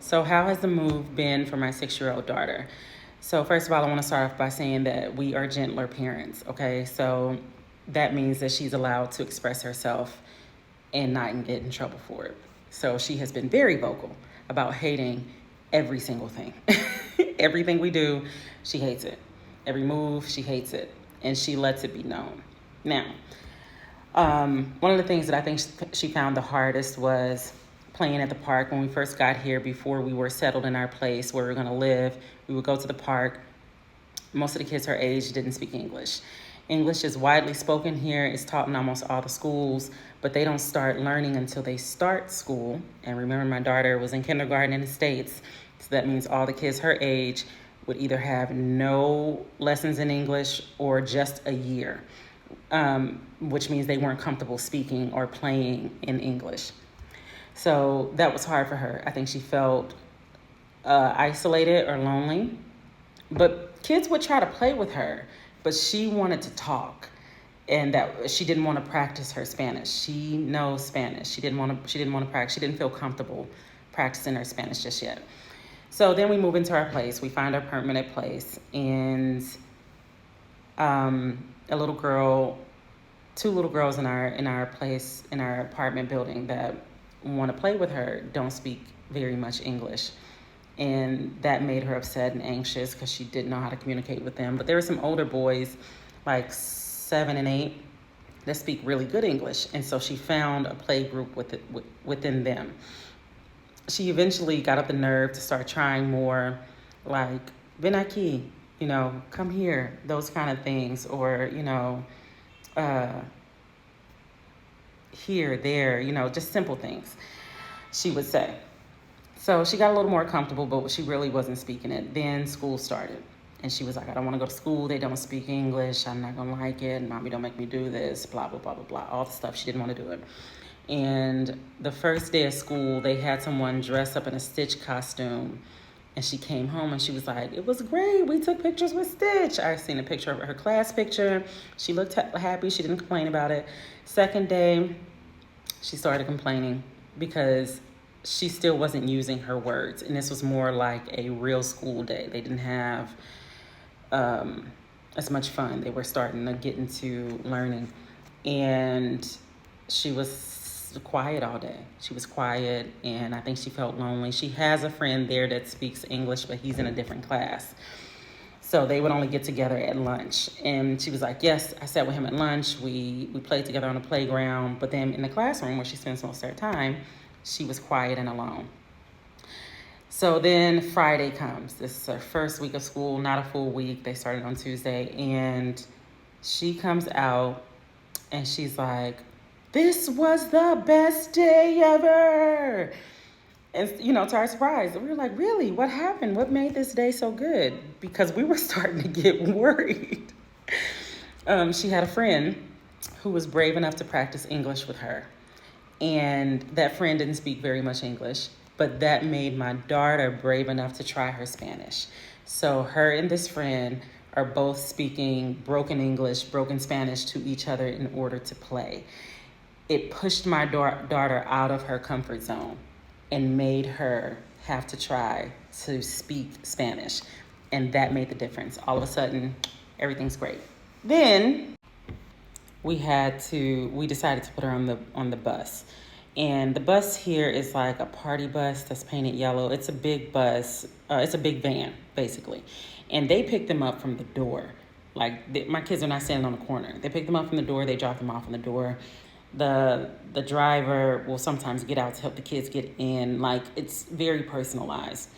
So, how has the move been for my 6-year-old daughter? So, first of all, I want to start off by saying that we are gentler parents, okay? So, that means that she's allowed to express herself and not get in trouble for it. So, she has been very vocal about hating every single thing. Everything we do, she hates it. Every move, she hates it. And she lets it be known. Now, one of the things that I think she found the hardest was playing at the park. When we first got here, before we were settled in our place where we were going to live, we would go to the park. Most of the kids her age didn't speak English. English is widely spoken here. It's taught in almost all the schools, but they don't start learning until they start school. And remember, my daughter was in kindergarten in the States, so that means all the kids her age would either have no lessons in English or just a year, which means they weren't comfortable speaking or playing in English. So that was hard for her. I think she felt isolated or lonely. But kids would try to play with her, but she wanted to talk, and that she didn't want to practice her Spanish. She knows Spanish. She didn't want to practice. She didn't feel comfortable practicing her Spanish just yet. So then we move into our place. We find our permanent place, and a little girl, two little girls in our place, in our apartment building that want to play with her don't speak very much English. And that made her upset and anxious because she didn't know how to communicate with them. But there were some older boys, like 7 and 8, that speak really good English. And so she found a play group within them. She eventually got up the nerve to start trying more, like, ven aquí, come here, those kind of things. Or, here, there, just simple things, she would say. So she got a little more comfortable, but she really wasn't speaking it. Then school started, and she was like, I don't want to go to school. They don't speak English. I'm not going to like it. Mommy, don't make me do this, blah, blah, blah, blah, blah. All the stuff. She didn't want to do it. And the first day of school, they had someone dress up in a Stitch costume, and she came home, and she was like, it was great. We took pictures with Stitch. I seen a picture of her class picture. She looked happy. She didn't complain about it. Second day, she started complaining because she still wasn't using her words. And this was more like a real school day. They didn't have as much fun. They were starting to get into learning. And she was quiet all day. She was quiet, and I think she felt lonely. She has a friend there that speaks English, but he's in a different class. So they would only get together at lunch. And she was like, yes, I sat with him at lunch. We played together on the playground. But then in the classroom where she spends most of her time, she was quiet and alone. So then Friday comes. This is her first week of school, not a full week. They started on Tuesday. And she comes out and she's like, this was the best day ever. And, to our surprise, we were like, really? What happened? What made this day so good? Because we were starting to get worried. She had a friend who was brave enough to practice English with her. And that friend didn't speak very much English, but that made my daughter brave enough to try her Spanish. So her and this friend are both speaking broken English, broken Spanish to each other in order to play. It pushed my daughter out of her comfort zone and made her have to try to speak Spanish. And that made the difference. All of a sudden, everything's great. Then we decided to put her on the bus. And the bus here is like a party bus that's painted yellow. It's a big bus. It's a big van, basically. And they pick them up from the door. Like, my kids are not standing on the corner. They pick them up from the door. They drop them off on the door. The driver will sometimes get out to help the kids get in. Like, it's very personalized.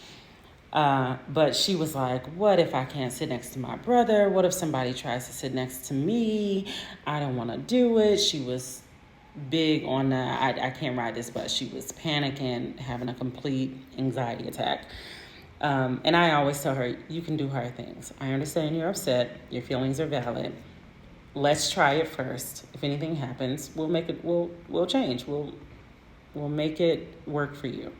But she was like, what if I can't sit next to my brother? What if somebody tries to sit next to me? I don't want to do it. She was big on I can't ride this bus. She was panicking, having a complete anxiety attack. And I always tell her, you can do hard things. I understand you're upset. Your feelings are valid. Let's try it first. If anything happens, we'll make it. We'll change. We'll make it work for you.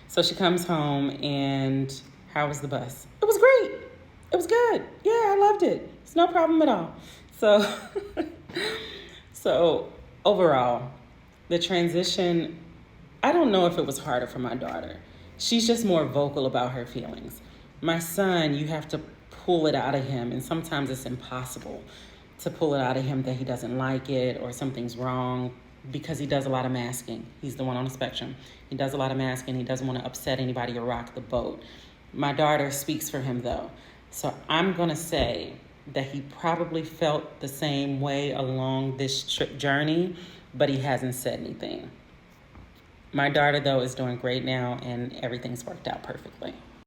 So she comes home, and how was the bus? It was great. It was good. Yeah, I loved it. It's no problem at all. So overall, the transition, I don't know if it was harder for my daughter. she's just more vocal about her feelings. My son, you have to pull it out of him, and sometimes it's impossible to pull it out of him that he doesn't like it or something's wrong, because he does a lot of masking. He's the one on the spectrum. He does a lot of masking. He doesn't want to upset anybody or rock the boat. My daughter speaks for him, though. So I'm going to say that he probably felt the same way along this journey, but he hasn't said anything. My daughter, though, is doing great now, and everything's worked out perfectly.